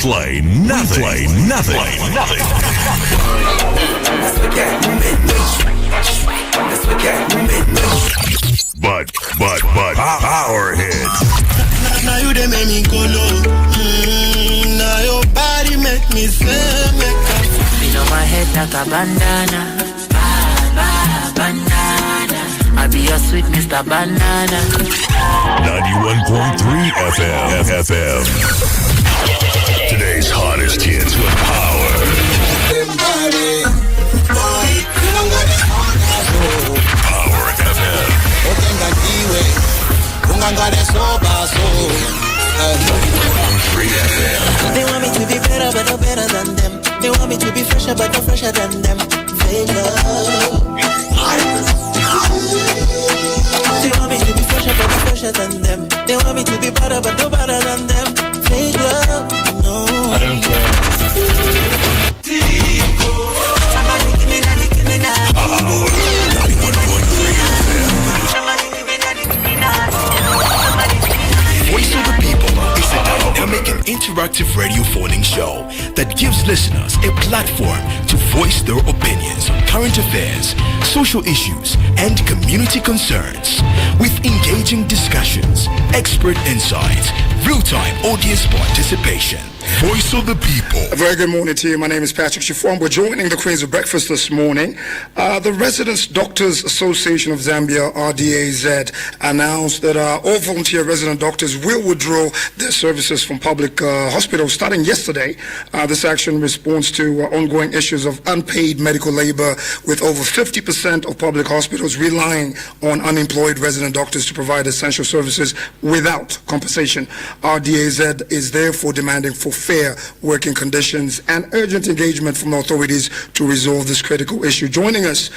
play nothing. But power hits. Now you they make me go low. Now your body make me say make up. You know my head like a bandana. Banana. I be your sweet Mr. Banana. 91.3 FM. Today's hottest hits with power. Power FM. 91.3 FM. They want me to be better, but no better than them. They want me to be fresher, but no fresher than them. Fake love. They want me to be fresher, but no fresher than them. They want me to be better, but no better than them. Fake love, no. I don't care. Somebody give me that, give me that. Power 91.3 FM. Voice of the People is a dynamic and interactive radio phoning show that gives listeners a platform to voice their opinions on current affairs, social issues, and community concerns. With engaging discussions, expert insights, real-time audience participation. Voice of the People. A very good morning to you. My name is Patrick Chiffon. We're joining the Queens of Breakfast this morning. The Residents Doctors Association of Zambia, RDAZ, announced that all volunteer resident doctors will withdraw their services from public hospitals starting yesterday. This action responds to ongoing issues of unpaid medical labor, with over 50% of public hospitals relying on unemployed resident doctors to provide essential services without compensation. RDAZ is therefore demanding for fair working conditions and urgent engagement from the authorities to resolve this critical issue. Joining us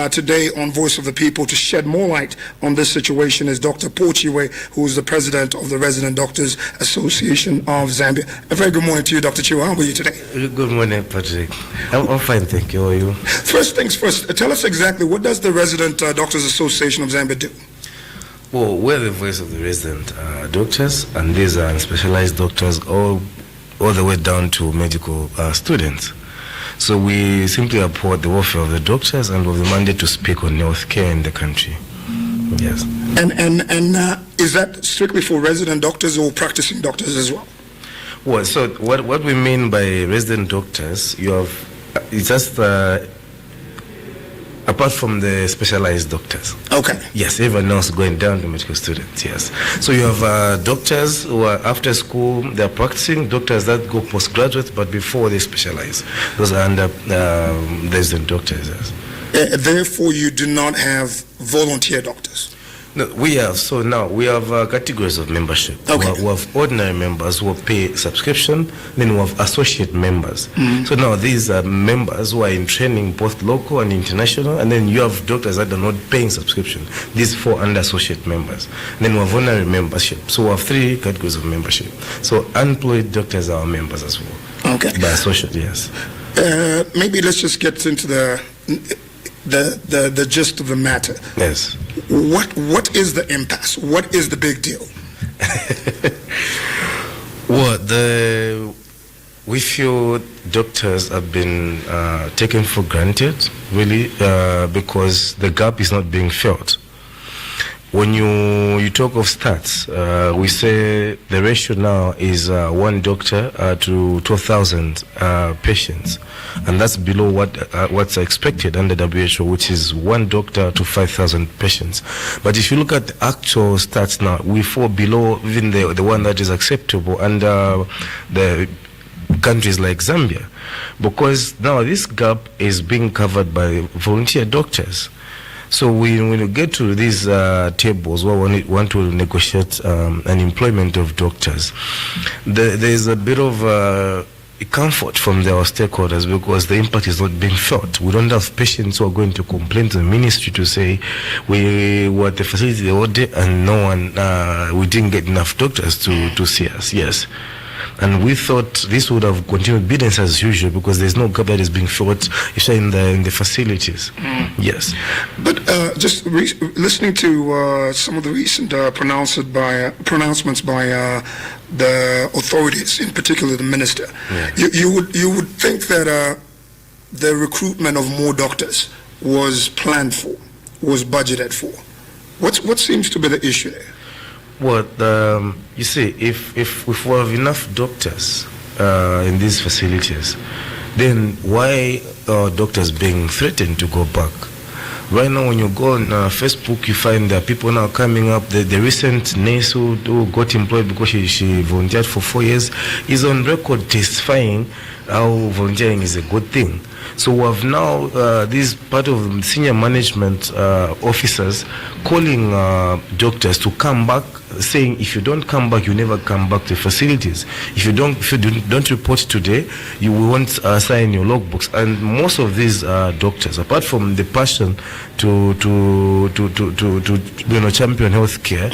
today on Voice of the People to shed more light on this situation is Dr. Pochiwe, who is the president of the Resident Doctors Association of Zambia. A very good morning to you, Dr. Chiwa. How are you today? Good morning, Patrick. I'm fine, thank you. How are you? First things first, tell us exactly, what does the Resident Doctors Association of Zambia do? Well, we're the voice of the resident doctors, and these are specialized doctors all the way down to medical students. So we simply uphold the welfare of the doctors and with the mandate to speak on health care in the country. Yes. And is that strictly for resident doctors or practicing doctors as well? Well, so what we mean by resident doctors, you have, it's just apart from the specialized doctors. Okay. Yes, everyone else going down to medical students, yes. So you have doctors who are after school, they're practicing, doctors that go postgraduate, but before they specialize. Those are under resident doctors, yes. Therefore, you do not have volunteer doctors? No, we have. So now we have categories of membership. Okay. We have ordinary members who pay subscription. Then we have associate members. Mm-hmm. So now these are members who are in training, both local and international. And then you have doctors that are not paying subscription. These fall under associate members. And then we have ordinary membership. So we have three categories of membership. So unemployed doctors are our members as well. Okay. By associate, yes. Maybe let's just get into the gist of the matter. Yes. What is the impasse? What is the big deal? Well, we feel doctors have been taken for granted, really, because the gap is not being filled. When you talk of stats, we say the ratio now is one doctor to 12,000 patients, and that's below what's expected under WHO, which is one doctor to 5,000 patients. But if you look at the actual stats now, we fall below even the one that is acceptable under the countries like Zambia, because now this gap is being covered by volunteer doctors. So when we get to these tables where we want to negotiate an employment of doctors, there's a bit of comfort from our stakeholders because the impact is not being felt. We don't have patients who are going to complain to the ministry to say we were at the facility all day and no one, we didn't get enough doctors to see us. Yes. And we thought this would have continued business as usual because there's no gap that is being filled in the facilities. Yes. But just listening to some of the recent pronouncements by the authorities, in particular the minister, you would think that the recruitment of more doctors was planned for, was budgeted for. What seems to be the issue there? Well, you see, if we have enough doctors in these facilities, then why are doctors being threatened to go back? Right now, when you go on Facebook, you find that people now coming up. The recent nurse who got employed because she volunteered for 4 years is on record testifying how volunteering is a good thing. So we have now this part of senior management officers calling doctors to come back, saying if you don't come back, you never come back to facilities. If you don't report today, you won't sign your logbooks. And most of these doctors, apart from the passion to champion healthcare,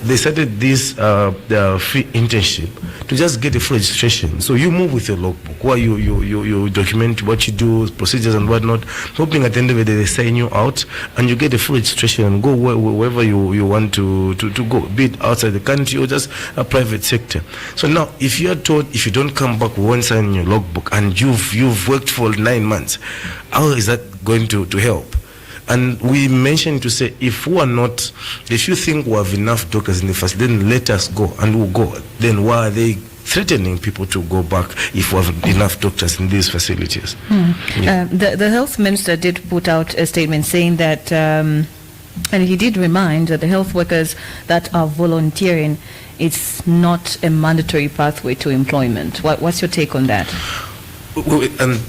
they started this free internship to just get a full registration. So you move with your logbook, where you document what you do, procedures and whatnot, hoping at the end of the day they sign you out and you get a full registration and go wherever you want to go, be it outside the country or just a private sector. So now, if you are told if you don't come back, we won't sign your logbook, and you've worked for 9 months, how is that going to help? And we mentioned to say, if you think we have enough doctors in the first, then let us go, and we'll go. Then why are they threatening people to go back if we have enough doctors in these facilities? Yeah. The health minister did put out a statement saying that, and he did remind that the health workers that are volunteering, it's not a mandatory pathway to employment. What's your take on that? And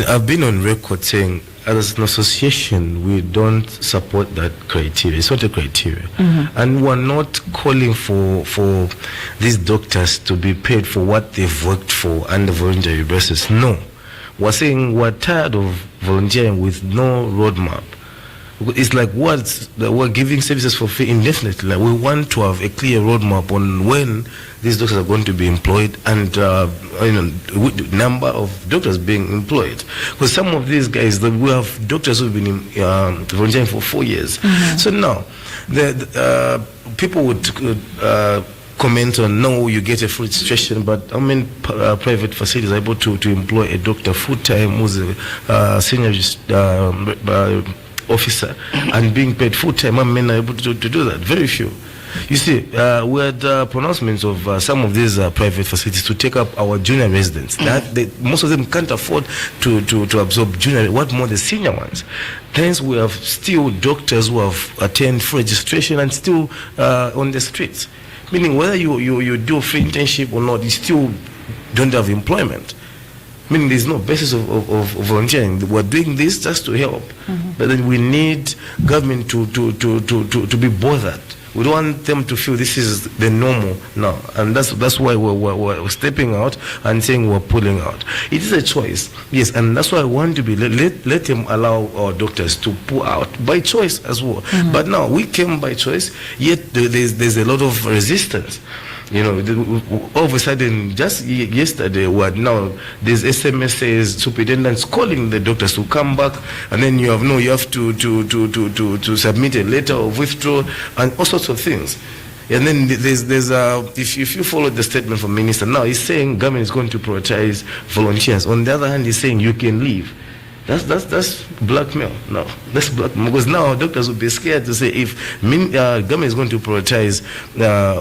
I've been on record saying, as an association, we don't support that criteria. It's not a criteria. And we're not calling for these doctors to be paid for what they've worked for under voluntary basis. No. We're saying we're tired of volunteering with no roadmap. It's like we're giving services for free indefinitely. Like, we want to have a clear roadmap on when these doctors are going to be employed and number of doctors being employed. Because some of these guys, we have doctors who've been volunteering for 4 years. So now, the people would comment on, no, you get a full registration, but private facilities are able to employ a doctor full-time who's a senior officer and being paid full-time. Men are able to do that. Very few. You see, we had pronouncements of some of these private facilities to take up our junior residents. Most of them can't afford to absorb junior, what more the senior ones. Hence, we have still doctors who have attained full registration and still on the streets. Meaning, whether you do free internship or not, you still don't have employment. Meaning there's no basis of volunteering. We're doing this just to help. But then we need government to be bothered. We don't want them to feel this is the normal now. And that's why we're stepping out and saying we're pulling out. It is a choice, yes, and that's why I want to be, let them allow our doctors to pull out by choice as well. But now, we came by choice, yet there's a lot of resistance. All of a sudden, just yesterday, there's SMS says superintendents calling the doctors to come back, and then you have to submit a letter of withdrawal and all sorts of things. And then there's if you follow the statement from minister, now he's saying government is going to prioritize volunteers. On the other hand, he's saying you can leave. That's blackmail. No, that's blackmail, because now doctors will be scared to say if government is going to prioritize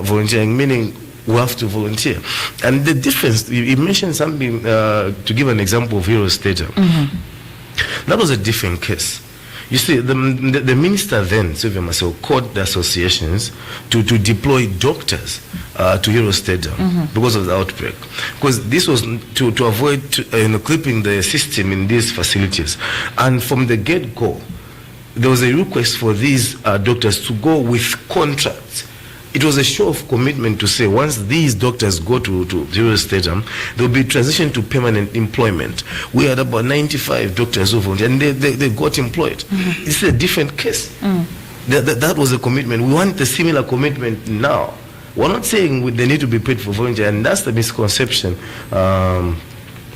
volunteering, meaning we have to volunteer. And the difference, you mentioned something to give an example of Hero Stadium. That was a different case. You see, the minister then, Sylvia Maseo, called the associations to deploy doctors to Hero Stadium because of the outbreak. Because this was to avoid clipping the system in these facilities. And from the get-go, there was a request for these doctors to go with contracts. It was a show of commitment to say once these doctors go to Hero Stadium, there will be transition to permanent employment. We had about 95 doctors who volunteered, and they got employed. It's a different case. That was a commitment. We want a similar commitment now. We're not saying they need to be paid for volunteer, and that's the misconception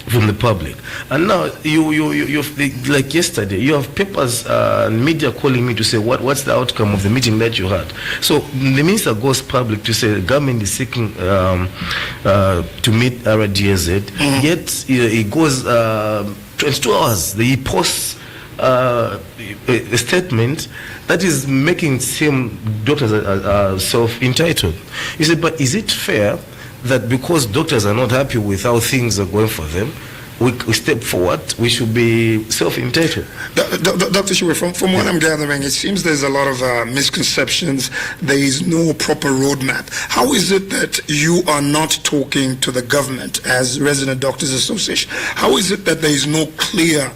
from the public. And now you like yesterday, you have papers and media calling me to say what's the outcome of the meeting that you had. So the minister goes public to say the government is seeking to meet RDAZ, yet he goes 22 hours. He posts a statement that is making seem doctors are self-entitled. You say, but is it fair that because doctors are not happy with how things are going for them, we step forward, we should be self-entitled? Dr. Shuwe, from what I'm gathering, it seems there's a lot of misconceptions. There is no proper roadmap. How is it that you are not talking to the government as Resident Doctors Association? How is it that there is no clear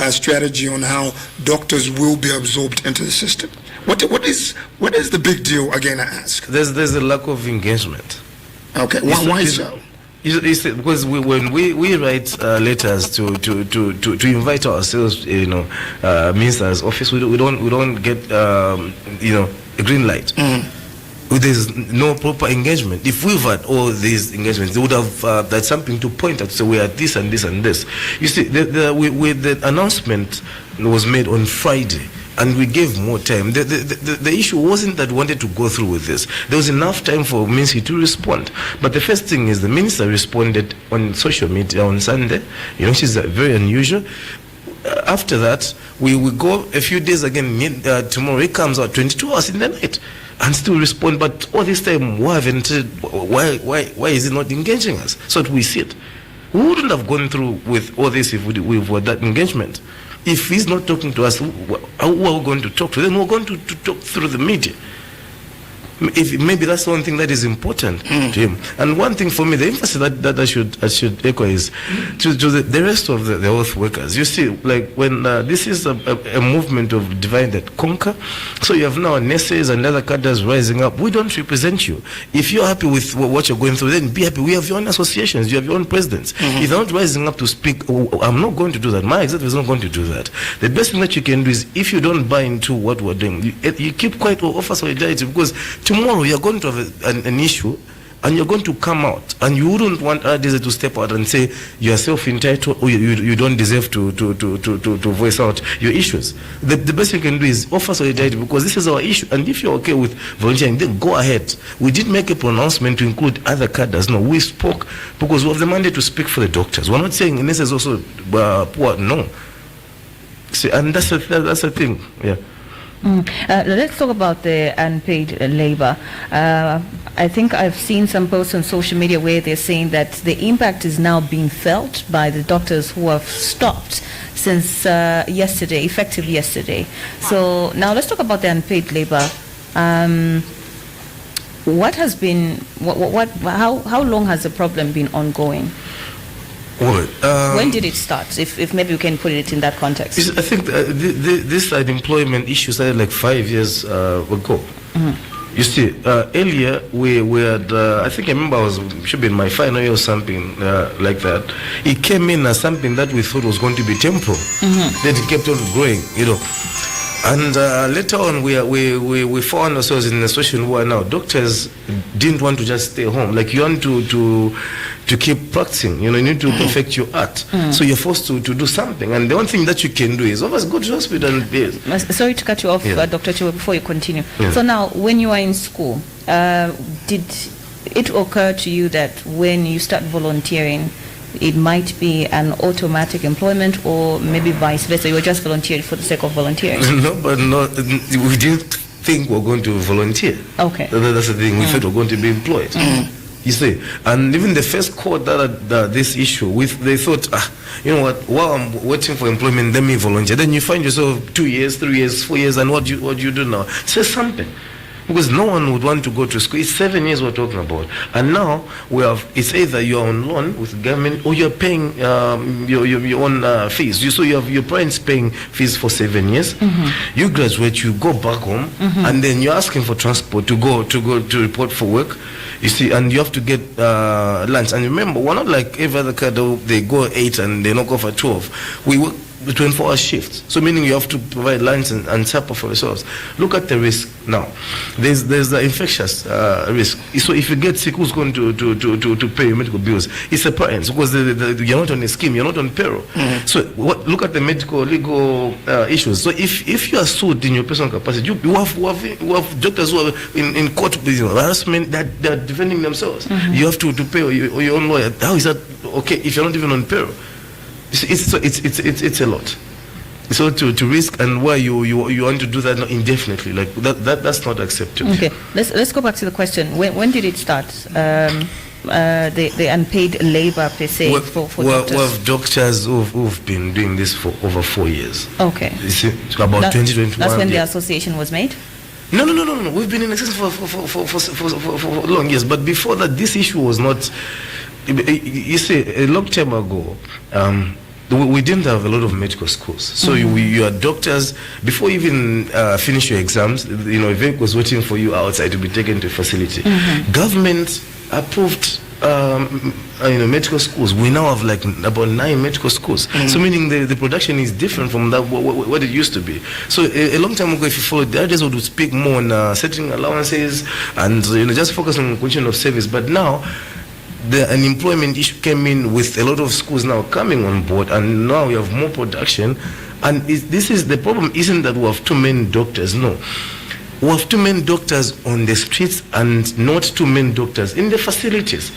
strategy on how doctors will be absorbed into the system? What is the big deal, again, I ask? There's a lack of engagement. Okay, why so? Because when we write letters to invite ourselves, minister's office, we don't get a green light. There's no proper engagement. If we've had all these engagements, they would have had something to point at. So we had this and this and this. You see, the announcement was made on Friday, and we gave more time. The issue wasn't that we wanted to go through with this. There was enough time for Ministry to respond. But the first thing is the minister responded on social media on Sunday, which is very unusual. After that, we go a few days again. Tomorrow it comes out 22 hours in the night and still respond. But all this time, why is it not engaging us so that we see it? We wouldn't have gone through with all this if we had that engagement. If he's not talking to us, who are we going to talk to? Then we're going to talk through the media. Maybe that's one thing that is important to him. And one thing for me, the emphasis that I should echo is to the rest of the health workers. You see, like when this is a movement of divide and conquer, so you have now nurses and other cadres rising up. We don't represent you. If you're happy with what you're going through, then be happy. We have your own associations, you have your own presidents. If they're not rising up to speak, I'm not going to do that. My executive is not going to do that. The best thing that you can do is, if you don't buy into what we're doing, you keep quiet or offer solidarity, because tomorrow you're going to have an issue and you're going to come out, and you wouldn't want RDZ to step out and say you are self-entitled or you don't deserve to voice out your issues. The best you can do is offer solidarity, because this is our issue. And if you're okay with volunteering, then go ahead. We did make a pronouncement to include other cadres. No, we spoke because we have the mandate to speak for the doctors. We're not saying this is also poor. No. See, and that's the thing. Yeah. Let's talk about the unpaid labor. I think I've seen some posts on social media where they're saying that the impact is now being felt by the doctors who have stopped since yesterday, effective yesterday. So now let's talk about the unpaid labor. What has been, how long has the problem been ongoing? When did it start? If maybe you can put it in that context. I think this employment issue started like 5 years ago. You see, earlier we had, I think I remember should be in my final year or something like that. It came in as something that we thought was going to be temporal. Then it kept on growing, And later on, we found ourselves in a situation where now doctors didn't want to just stay home. Like, you want to keep practicing. You need to perfect your art. So you're forced to do something. And the one thing that you can do is always go to hospital and pay. Sorry to cut you off, Dr. Chiwe, before you continue. So now, when you are in school, did it occur to you that when you start volunteering, it might be an automatic employment, or maybe vice versa? You were just volunteering for the sake of volunteering? No, but we didn't think we were going to volunteer. Okay. That's the thing. We thought we were going to be employed. You see, and even the first court that this issue with, they thought, you know what? While I'm waiting for employment, let me volunteer. Then you find yourself 2 years, 3 years, 4 years, and what do you do now? Say something. Because no one would want to go to school. It's 7 years we're talking about. And now it's either you're on loan with government or you're paying your own fees. So you have your parents paying fees for 7 years. You graduate, you go back home, and then you're asking for transport to go to report for work. You see, and you have to get lunch. And remember, we're not like every other car, they go 8 and they knock off at 12. We work 24-hour shifts. So meaning you have to provide lunch and supper for yourselves. Look at the risk now. There's the infectious risk. So if you get sick, who's going to pay your medical bills? It's the parents, because you're not on a scheme, you're not on payroll. So look at the medical legal issues. So if you are sued in your personal capacity, you have doctors who are in court harassment that they're defending themselves. You have to pay your own lawyer. How is that okay if you're not even on payroll? It's a lot. So to risk, and why you want to do that indefinitely, like that's not acceptable. Okay, let's go back to the question. When did it start? The unpaid labor per se for doctors? We have doctors who've been doing this for over 4 years. Okay. It's about 2021. That's when the association was made? No. We've been in existence for long years. But before that, this issue was not. You see, a long time ago, we didn't have a lot of medical schools. So you are doctors, before you even finish your exams, a vehicle was waiting for you outside to be taken to a facility. Government approved medical schools. We now have like about 9 medical schools. So meaning the production is different from that what it used to be. So a long time ago, if you followed, the others would speak more on setting allowances and just focus on condition of service. But now the unemployment issue came in with a lot of schools now coming on board, and now we have more production. And this is the problem. Isn't that we have too many doctors? No, we have too many doctors on the streets and not too many doctors in the facilities.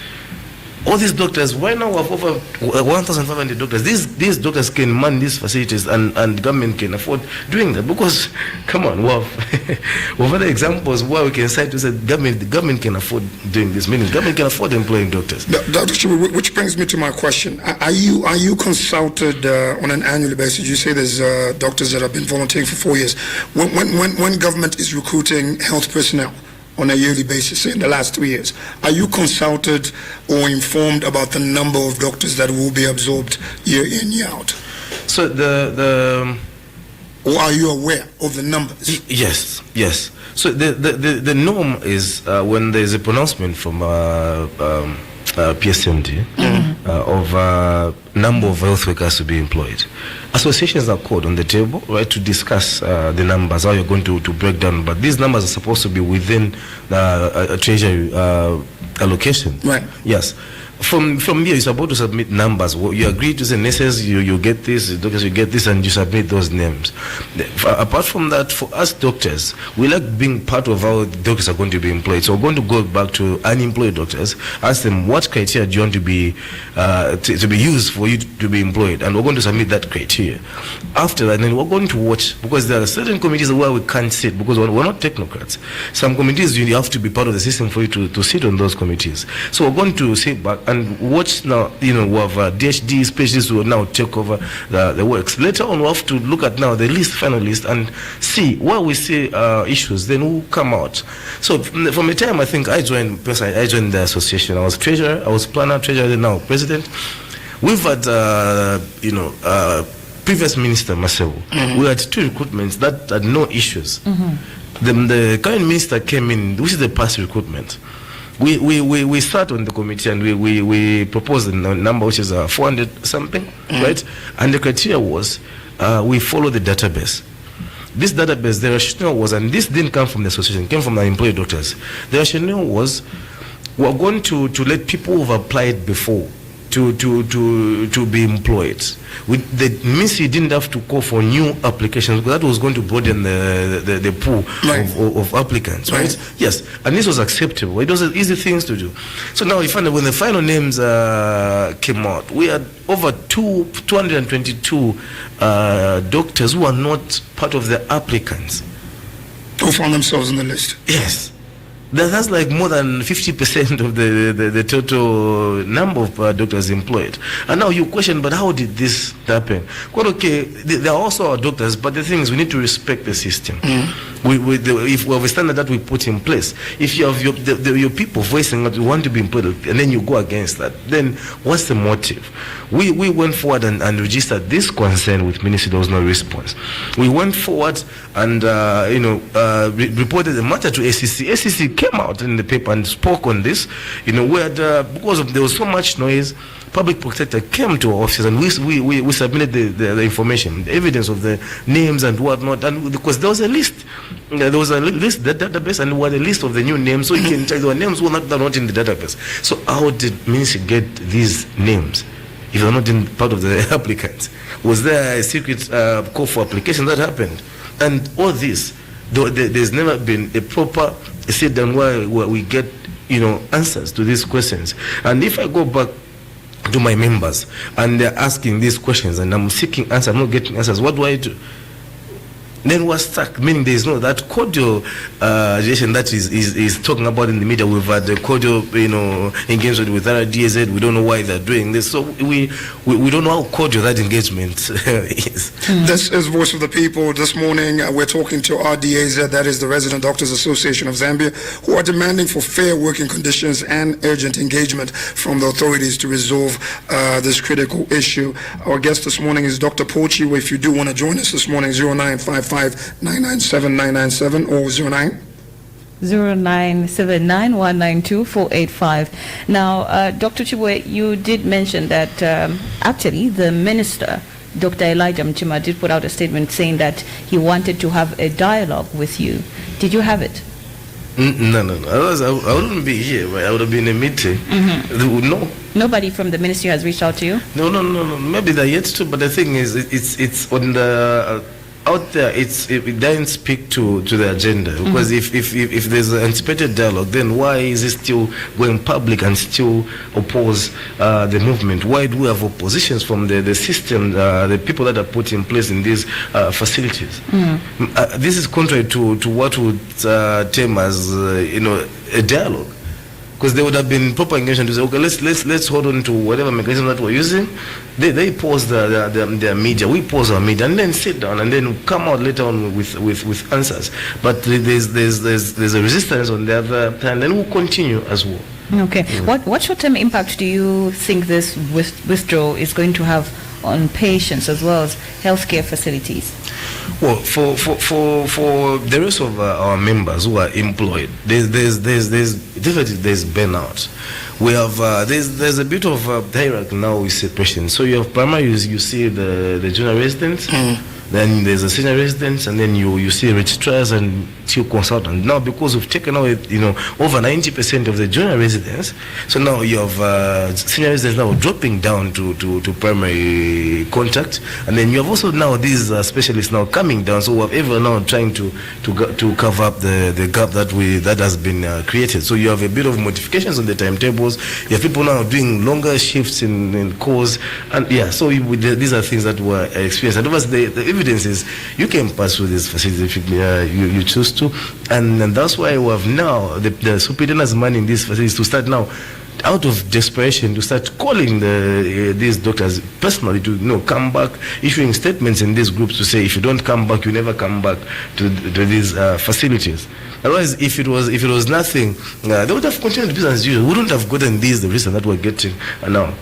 All these doctors, right now we have over 1,500 doctors. These doctors can man these facilities, and government can afford doing that, because, come on, we have other examples where we can cite to say the government can afford doing this, meaning government can afford employing doctors. Dr. Chibu, which brings me to my question. Are you consulted on an annual basis? You say there's doctors that have been volunteering for 4 years. When government is recruiting health personnel on a yearly basis in the last 3 years, are you consulted or informed about the number of doctors that will be absorbed year in, year out? So or are you aware of the numbers? Yes. So the norm is when there's a pronouncement from PSMD of number of health workers to be employed, associations are called on the table, right, to discuss the numbers, how you're going to break down. But these numbers are supposed to be within a treasury allocation. Right. Yes. From here, you're supposed to submit numbers. You agree to say nurses, you get this, doctors, you get this, and you submit those names. Apart from that, for us doctors, we like being part of how doctors are going to be employed. So we're going to go back to unemployed doctors, ask them what criteria do you want to be used for you to be employed, and we're going to submit that criteria. After that, then we're going to watch, because there are certain committees where we can't sit, because we're not technocrats. Some committees, you have to be part of the system for you to sit on those committees. So we're going to sit back and watch now. We have DHD specialists who will now take over the works. Later on, we have to look at now the final list, and see where we see issues, then we'll come out. So from the time I think I joined the association, I was treasurer, I was planner, treasurer, and now president. We've had previous minister Masewu. We had 2 recruitments that had no issues. The current minister came in, which is the past recruitment. We sat on the committee, and we proposed a number which is 400 something, right? And the criteria was we follow the database. This database, the rationale was, and this didn't come from the association, it came from the employed doctors. The rationale was, we're going to let people who've applied before to be employed. That means you didn't have to call for new applications, because that was going to broaden the pool of applicants, right? Yes, and this was acceptable. It was easy things to do. So now you find that when the final names came out, we had over 222 doctors who are not part of the applicants, who found themselves on the list. Yes. That's like more than 50% of the total number of doctors employed. And now you question, but how did this happen? Well, okay, there are also our doctors, but the thing is, we need to respect the system. if we have a standard that we put in place, if you have your people voicing that you want to be employed, and then you go against that, then what's the motive? We went forward and registered this concern with Ministry. There was no response. We went forward and reported the matter to ACC. ACC came out in the paper and spoke on this. Where because there was so much noise, public protector came to our offices and we submitted the information, the evidence of the names and whatnot, and because there was a list. There was a list, the database, and we had a list of the new names, so you can check the names were not in the database. So how did Ministry get these names if they're not in part of the applicants? Was there a secret call for application that happened? And all this, there's never been a proper sit down where we get answers to these questions. And if I go back to my members and they're asking these questions and I'm seeking answers, I'm not getting answers, what do I do? Then we're stuck, meaning there is no that cordial relation that is talking about in the media. We've had the cordial engagement with RDZ. We don't know why they're doing this, so we don't know how cordial that engagement is. This is Voice of the People. This morning we're talking to RDAZ, that is the Resident Doctors Association of Zambia, who are demanding for fair working conditions and urgent engagement from the authorities to resolve this critical issue. Our guest this morning is Dr. Pochi. If you do want to join us this morning, 0955-997-997 or 0979-192-485. Now, Dr. Chibwe, you did mention that actually the minister, Dr. Elijah Mchima, did put out a statement saying that he wanted to have a dialogue with you. Did you have it? No. Otherwise, I wouldn't be here. Right? I would have been in a meeting. Mm-hmm. No. Nobody from the ministry has reached out to you? No. Maybe they're yet to, but the thing is, it's on the out there. It doesn't speak to the agenda, because if there's an anticipated dialogue, then why is it still going public and still oppose the movement? Why do we have oppositions from the system, the people that are put in place in these facilities? This is contrary to what would term as a dialogue. Because there would have been proper engagement to say, okay, let's hold on to whatever mechanism that we're using. They pause their media, we pause our media, and then sit down and then come out later on with answers. But there's a resistance on the other hand, and we'll continue as well. Okay. What short-term impact do you think this withdrawal is going to have on patients as well as healthcare facilities? Well, for the rest of our members who are employed, there's definitely there's burnout. We have there's a bit of hierarchy now with separation. So you have primary, you see the junior residents. Then there's a senior residents, and then you see registrars and chief consultants. Now, because we've taken away, over 90% of the junior residents, so now you have senior residents now dropping down to primary contact, and then you have also now these specialists now coming down. So we have everyone now trying to cover up the gap that has been created. So you have a bit of modifications on the timetables. You have people now doing longer shifts in calls, and so these are things that were experienced. And obviously the evidence is you can pass through this facility if you choose to, and that's why we have now the superintendent is manning these facilities to start now, out of desperation, to start calling these doctors personally to come back, issuing statements in these groups to say, if you don't come back, you never come back to these facilities. Otherwise, if it was nothing, they would have continued business as usual. We wouldn't have gotten the reason that we're getting now.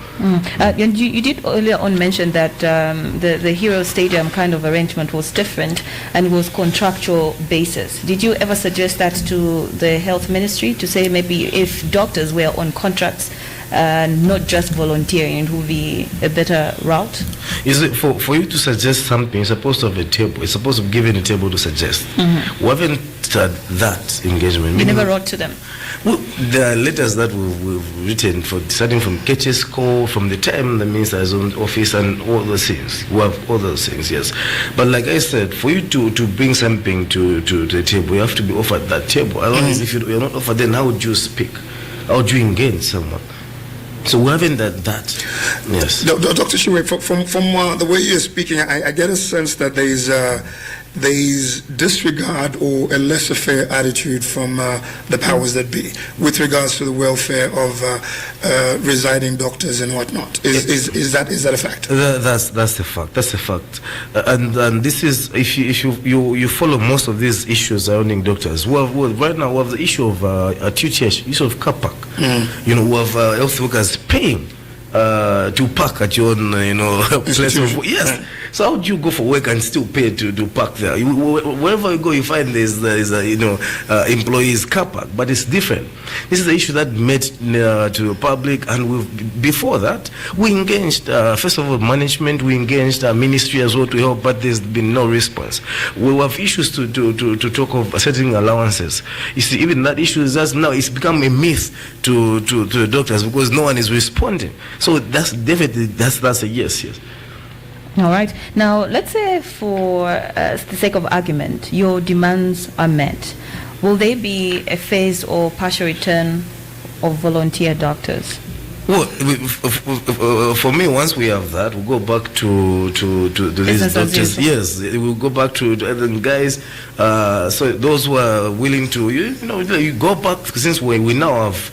And you did earlier on mention that the Hero Stadium kind of arrangement was different and was contractual basis. Did you ever suggest that to the health ministry to say maybe if doctors were on contracts, not just volunteering, it would be a better route? Is it for you to suggest something? You're supposed to have a table. You're supposed to give a table to suggest. We haven't had that engagement. You never wrote to them? Well, there are letters that we've written starting from Ketch's call, from the time the minister is on office, and all those things. We have all those things, yes. But like I said, for you to bring something to the table, you have to be offered that table. Otherwise, if you're not offered, then how would you speak? How would you engage someone? So we haven't done that. Yes. Dr. Shiwe, from the way you're speaking, I get a sense that there is there is disregard or a laissez-faire attitude from the powers that be with regards to the welfare of residing doctors and whatnot. Is that a fact? That's the fact. That's a fact. And this is, if you follow most of these issues surrounding doctors. Right now we have the issue of TTH, issue of car park. We have health workers paying to park at your own, place of work. Yes. Right. So how do you go for work and still pay to park there? Wherever you go, you find there's a employees car park, but it's different. This is the issue that made to the public, and before that we engaged first of all management, we engaged ministry as well to help, but there's been no response. We have issues to talk of setting allowances. You see, even that issue is just now it's become a myth to the doctors because no one is responding. So that's definitely that's a yes. All right. Now, let's say for the sake of argument, your demands are met. Will there be a phased or partial return of volunteer doctors? Well, for me, once we have that, we'll go back to these doctors. Yes, we'll go back to the guys. So those who are willing to, you go back, since we now have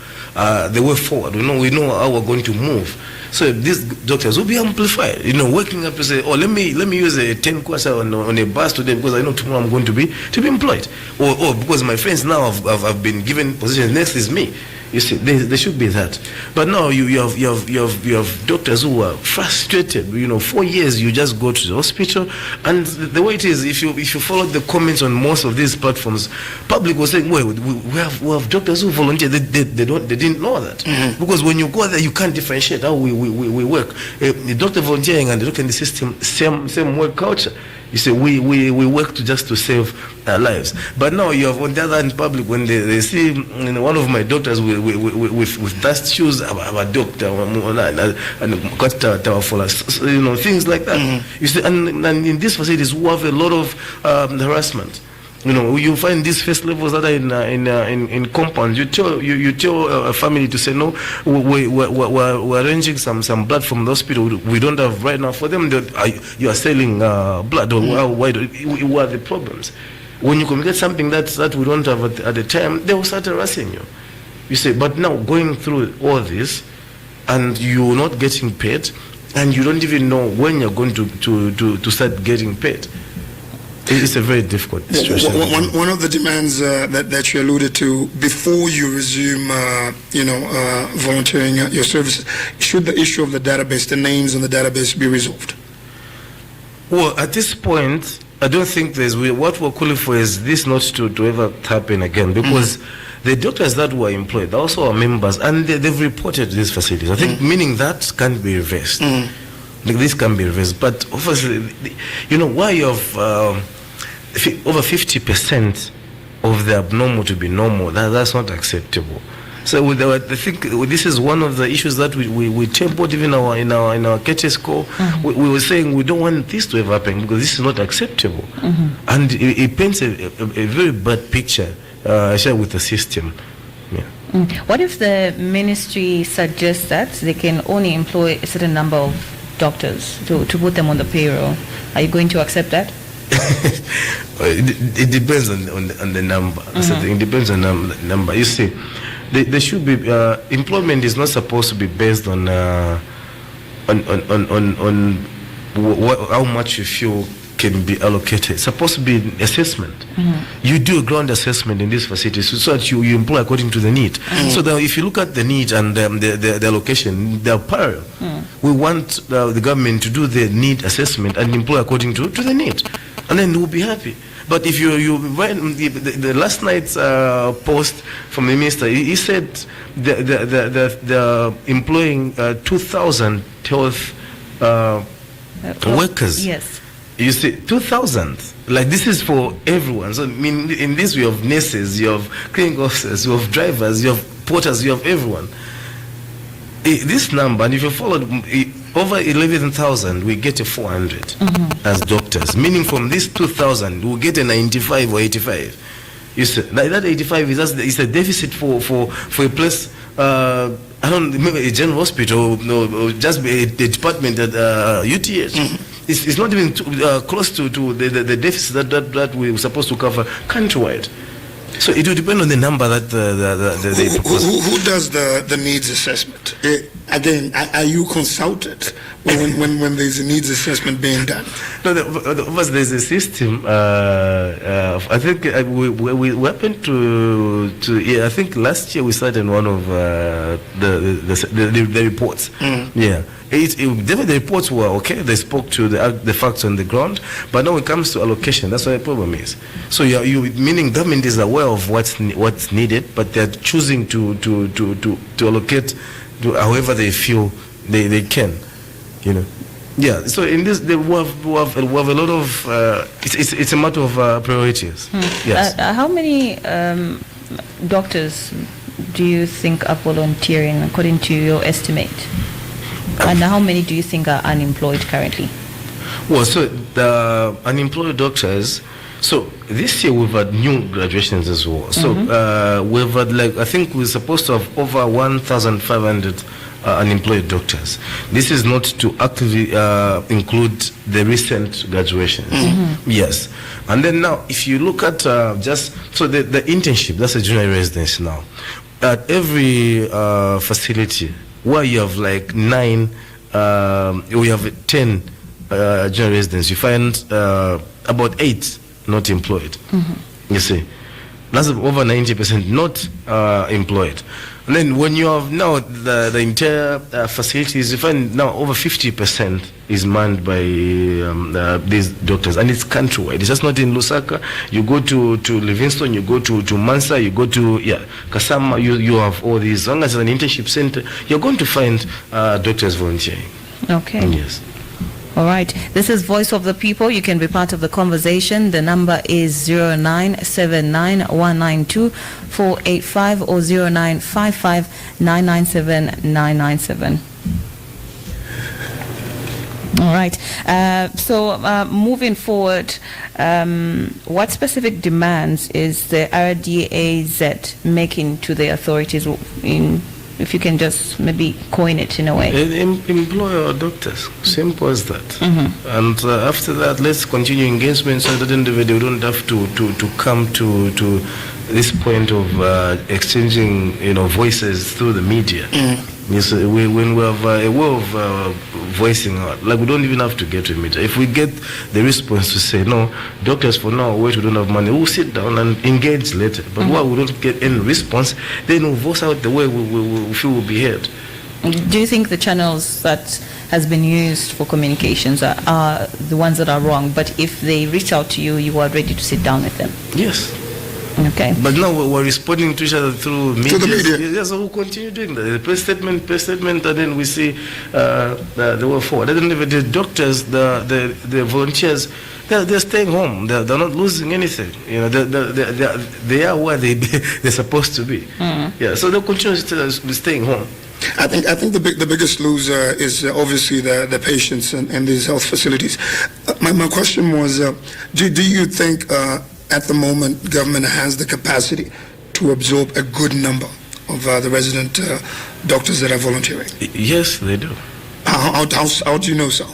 the way forward. We know how we're going to move. So these doctors will be amplified, waking up to say, oh, let me use a 10 kwasa on a bus today because I know tomorrow I'm going to be employed, or because my friends now have been given positions. Next is me. You see, there should be that. But now you have doctors who are frustrated. 4 years you just go to the hospital, and the way it is, if you follow the comments on most of these platforms, public was saying, well, we have doctors who volunteer. They didn't know that. Because when you go there, you can't differentiate how we work. The doctor volunteering and the doctor in the system, same work culture. You say we work just to save lives. But now you have on the other hand public, when they see one of my doctors with dust shoes, a doctor and got for us, things like that. You see, and in these facilities we have a lot of harassment. You find these first levels that are in compounds. You tell a family to say no. We're arranging some blood from the hospital. We don't have right now for them. You are selling blood. What are the problems? When you communicate something that we don't have at the time, they will start harassing you. You say, but now going through all this, and you're not getting paid, and you don't even know when you're going to start getting paid. It's a very difficult situation. One of the demands that you alluded to before you resume, volunteering your services, should the issue of the database, the names on the database, be resolved? Well, at this point, I don't think what we're calling for is this not to ever happen again, because the doctors that were employed also are members, and they've reported these facilities. I think meaning that can't be reversed. This can be reversed, but obviously, why you have over 50% of the abnormal to be normal, that's not acceptable. So I think this is one of the issues that we tabled even in our KTS call. We were saying we don't want this to ever happen because this is not acceptable, and it paints a very bad picture with the system. Yeah. What if the ministry suggests that they can only employ a certain number of doctors to put them on the payroll? Are you going to accept that? It depends on the number. It depends on the number. You see, there should be employment is not supposed to be based on how much you feel can be allocated. It's supposed to be an assessment. You do a ground assessment in these facilities so that you employ according to the need. So that if you look at the need and the allocation, they are parallel. We want the government to do the need assessment and employ according to the need, and then we'll be happy. But if you read the last night's post from the minister, he said they're employing 2,000 health workers. Yes. You see, 2,000. Like, this is for everyone. So, I mean, in this you have nurses, you have clinic officers, you have drivers, you have porters, you have everyone. This number, and if you follow over 11,000, we get a 400 as doctors. Meaning from this 2,000, we'll get a 95 or 85. You see, that 85 is a deficit for a place. I don't remember a general hospital, or just a department at UTH. it's not even close to the deficit that we were supposed to cover countrywide. So it will depend on the number that they propose. Who does the needs assessment? Again, are you consulted when there's a needs assessment being done? No, there's a system. I think we happened to yeah. I think last year we started one of the reports. Yeah. Definitely the reports were okay. They spoke to the facts on the ground, but now when it comes to allocation, that's what the problem is. So you meaning government is aware of what's needed, but they're choosing to allocate however they feel they can, you know. Yeah. So in this, we have a lot of. It's a matter of priorities. Yes. How many doctors do you think are volunteering according to your estimate? And how many do you think are unemployed currently? Well, so the unemployed doctors, so this year we've had new graduations as well. So we've had, like, I think we're supposed to have over 1,500 unemployed doctors. This is not to actively include the recent graduations. Yes. And then now, if you look at the internship, that's a junior residence now. At every facility, where you have like 9, we have 10 junior residents, you find about 8 not employed. You see, that's over 90% not employed. And then when you have now the entire facilities, you find now over 50% is manned by these doctors, and it's countrywide. It's just not in Nsaka. You go to Livingstone, you go to Mansa, you go to Kasama. You have all these. As long as it's an internship center, you're going to find doctors volunteering. Okay. Yes. All right. This is Voice of the People. You can be part of the conversation. The number is 0979192485 or 0955997997. All right. So moving forward, what specific demands is the RDAZ making to the authorities if you can just maybe coin it in a way? Employ our doctors. Simple as that. And after that, let's continue engagement so that the individual don't have to come to this point of exchanging, voices through the media. Yes, when we have a way of voicing out, like we don't even have to get to media. If we get the response to say, no, doctors for now, wait, we don't have money, we'll sit down and engage later. But while we don't get any response, then we'll voice out the way we feel will be heard. Do you think the channels that has been used for communications are the ones that are wrong? But if they reach out to you, you are ready to sit down with them? Yes. Okay. But now we're responding to each other through media. To the media. Yes, so we'll continue doing that. The press statement, and then we see the way forward. I don't know if the doctors, the volunteers, they're staying home. They're not losing anything. They are where they're supposed to be. Yeah, so they'll continue staying home. I think the biggest loser is obviously the patients and these health facilities. My question was, do you think at the moment government has the capacity to absorb a good number of the resident doctors that are volunteering? Yes, they do. How do you know so?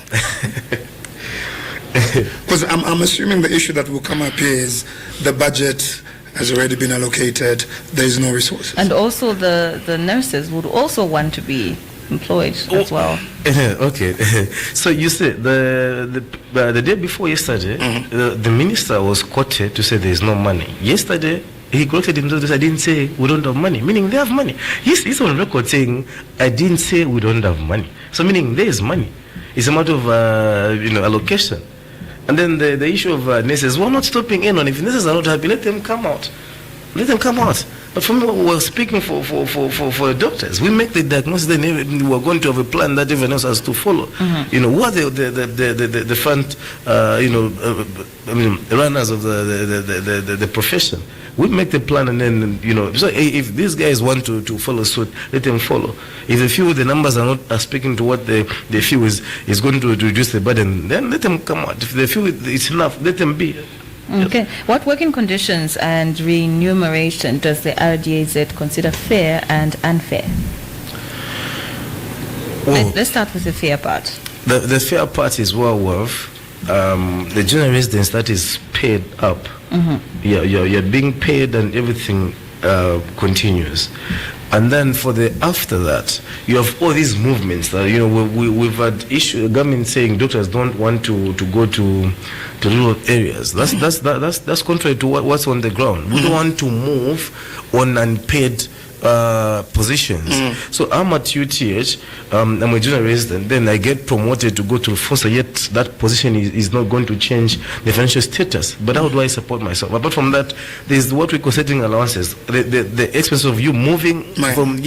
Because I'm assuming the issue that will come up here is the budget has already been allocated, there is no resources. And also the nurses would also want to be employed as well. Okay. So you see, the day before yesterday, the minister was quoted to say there is no money. Yesterday, he corrected himself to say, I didn't say we don't have money, meaning they have money. He's on record saying, I didn't say we don't have money. So meaning there is money. It's a matter of allocation. And then the issue of nurses, we're not stopping anyone. If nurses are not happy, let them come out. Let them come out. But for me, we're speaking for doctors. We make the diagnosis, then we're going to have a plan that everyone else has to follow. Who are the front, runners of the profession? We make the plan, and then so if these guys want to follow suit, let them follow. If they feel the numbers are not speaking to what they feel is going to reduce the burden, then let them come out. If they feel it's enough, let them be. Okay. Yes. What working conditions and remuneration does the RDAZ consider fair and unfair? Well, let's start with the fair part. The fair part is the general residence that is paid up. You're being paid and everything continues. And then for the after that, you have all these movements that we've had government saying doctors don't want to go to rural areas. That's contrary to what's on the ground. We don't want to move on unpaid positions. So I'm at UTH, I'm a general resident, then I get promoted to go to FOSA, yet that position is not going to change the financial status. But how do I support myself? Apart from that, there's what we call setting allowances. The expense of you moving from,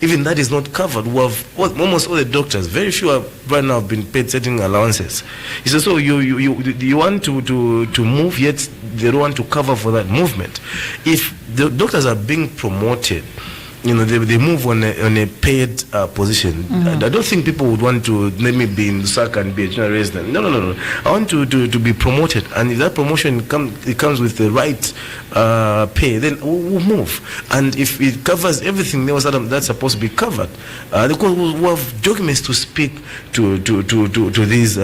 even that is not covered. We have almost all the doctors, very few right now have been paid setting allowances. He says, so you want to move, yet they don't want to cover for that movement. If the doctors are being promoted, they move on a paid position. I don't think people would want to let me be in Nsaka and be a general resident. No. I want to be promoted, and if that promotion comes with the right pay, then we'll move. And if it covers everything else that's supposed to be covered, because we have documents to speak to these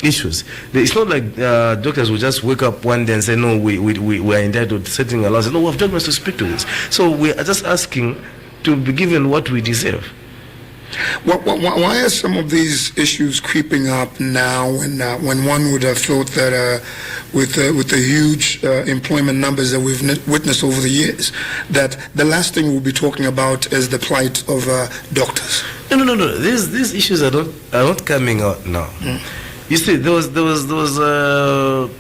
issues. It's not like doctors will just wake up one day and say, no, we are entitled to setting allowances. No, we have documents to speak to this. So we are just asking to be given what we deserve. Why are some of these issues creeping up now when one would have thought that with the huge employment numbers that we've witnessed over the years, that the last thing we'll be talking about is the plight of doctors? No. These issues are not coming out now. You see, there was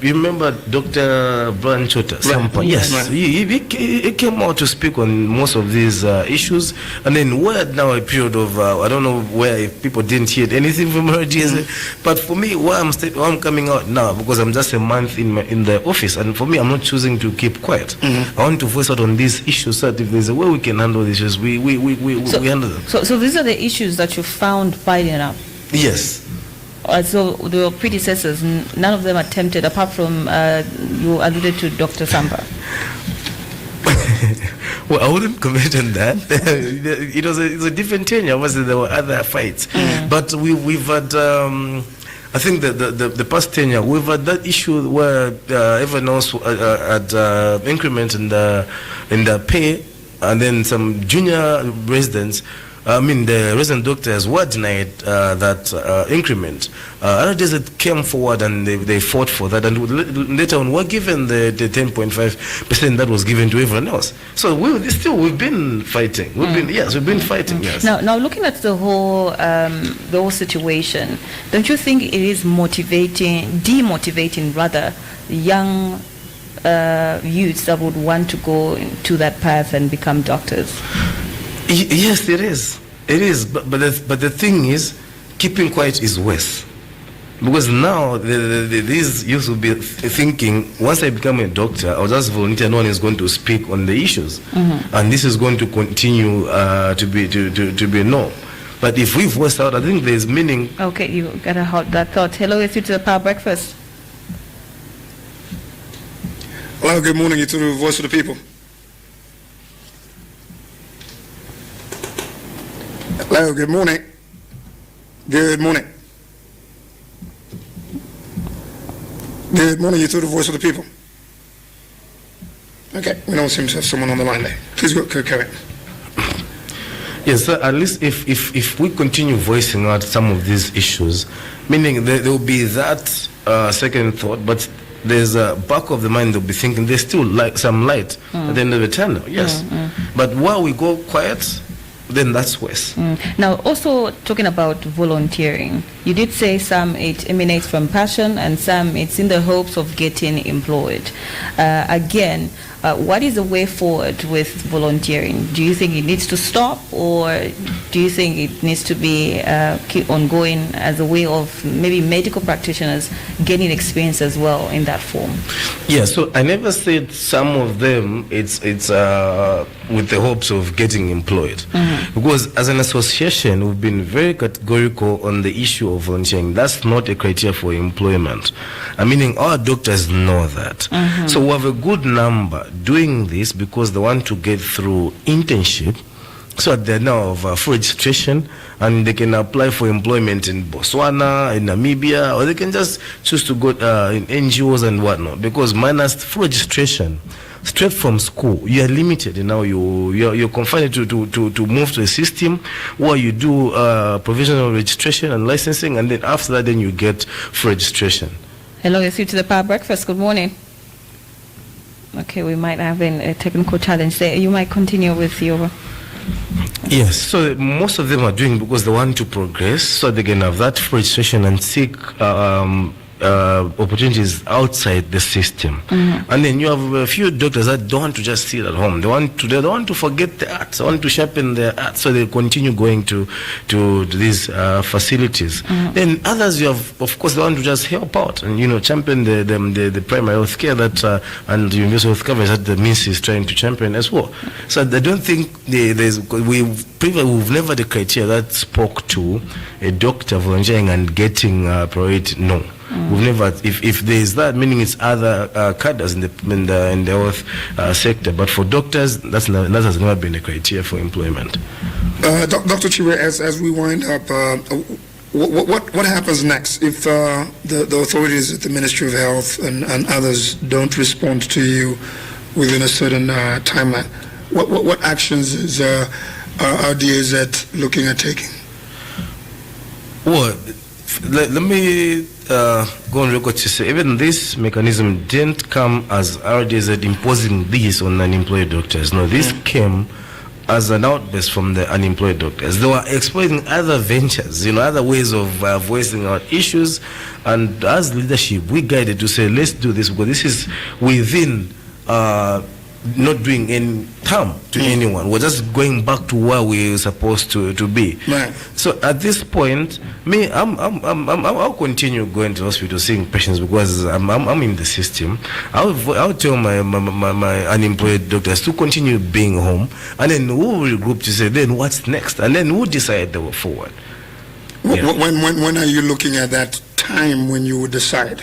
you remember Dr. Brian Chota? Yes, right. He came out to speak on most of these issues, and then we're now a period of I don't know where people didn't hear anything from her. But for me, why I'm coming out now, because I'm just a month in the office, and for me, I'm not choosing to keep quiet. I want to voice out on these issues, so that if there's a way we can handle these issues, we handle them. So these are the issues that you found piling up. Yes. So the predecessors, none of them attempted, apart from you alluded to Dr. Samba. Well, I wouldn't comment on that. It was a different tenure. Obviously, there were other fights, but we've had. I think the past tenure, we've had that issue where everyone else had increment in the pay, and then some junior residents. The resident doctors were denied that increment. Other days it came forward and they fought for that, and later on were given the 10.5% that was given to everyone else. So we've been fighting. We've been fighting. Yes. Now looking at the whole situation, don't you think it is demotivating rather, young youths that would want to go to that path and become doctors? Yes, it is. It is. But the thing is, keeping quiet is worse. Because now these youths will be thinking, once I become a doctor, I'll just volunteer. No one is going to speak on the issues, and this is going to continue to be no. But if we voice out, I think there's meaning. Okay, you gotta hold that thought. Hello, it's you to the Power Breakfast. Hello, good morning. You to the Voice of the People. Hello, good morning. Good morning. Good morning, you to the Voice of the People. Okay, we don't seem to have someone on the line there. Please go, carry. Yes, sir, at least if we continue voicing out some of these issues, meaning there will be that second thought, but there's a back of the mind they'll be thinking there's still some light at the end of the tunnel. Yes, but while we go quiet, then that's worse. Now, also talking about volunteering, you did say some it emanates from passion and some it's in the hopes of getting employed. Again, what is the way forward with volunteering? Do you think it needs to stop, or do you think it needs to be keep ongoing as a way of maybe medical practitioners gaining experience as well in that form? Yeah, so I never said some of them it's with the hopes of getting employed. Because as an association, we've been very categorical on the issue of volunteering. That's not a criteria for employment. Meaning our doctors know that. So we have a good number doing this because they want to get through internship So they're now of full registration, and they can apply for employment in Botswana, in Namibia, or they can just choose to go in NGOs and whatnot. Because minus full registration, straight from school, you are limited. You're confined to move to a system where you do provisional registration and licensing, and then after that, then you get full registration. Hello, you're through to the Power Breakfast. Good morning. Okay, we might have a technical challenge there. You might continue with your... Yes, so most of them are doing because they want to progress, so they can have that full registration and seek opportunities outside the system. And then you have a few doctors that don't want to just sit at home. They want to forget the arts. They want to sharpen their arts, so they continue going to these facilities. Then others, you have, of course, they want to just help out and champion the primary health care that and the universal health coverage that the ministry is trying to champion as well. So I don't think we've never the criteria that spoke to a doctor volunteering and getting priority. No. We've never. If there is that, meaning it's other cadres in the health sector. But for doctors, that has never been a criteria for employment. Dr. Chiwe, as we wind up, what happens next if the authorities at the Ministry of Health and others don't respond to you within a certain timeline? What actions is RDAZ looking at taking? Well, let me go on record to say, even this mechanism didn't come as RDZ imposing this on unemployed doctors. No, this came as an outburst from the unemployed doctors. They were exploring other ventures, other ways of voicing our issues. And as leadership, we guided to say, let's do this because this is within not doing any harm to anyone. We're just going back to where we're supposed to be. Right. So at this point, I'll continue going to hospital seeing patients because I'm in the system. I'll tell my unemployed doctors to continue being home, and then we'll regroup to say then what's next, and then we'll decide the way forward. Yeah. When are you looking at that time when you would decide?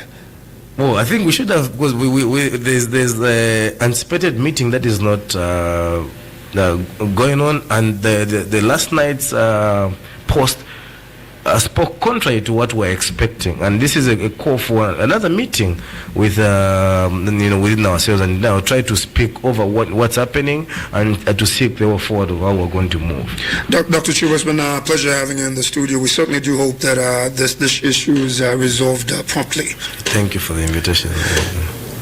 Oh, I think we should have, because there's the anticipated meeting that is not going on, and the last night's post spoke contrary to what we're expecting, and this is a call for another meeting with within ourselves, and now try to speak over what's happening and to seek the way forward of how we're going to move. Dr. Chiwe, it's been a pleasure having you in the studio. We certainly do hope that this issue is resolved promptly. Thank you for the invitation.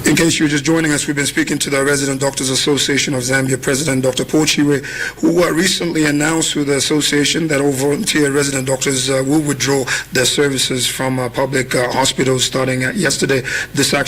In case you're just joining us, we've been speaking to the Resident Doctors Association of Zambia President Dr. Paul Chiwe, who recently announced to the association that all volunteer resident doctors will withdraw their services from public hospitals starting yesterday. This action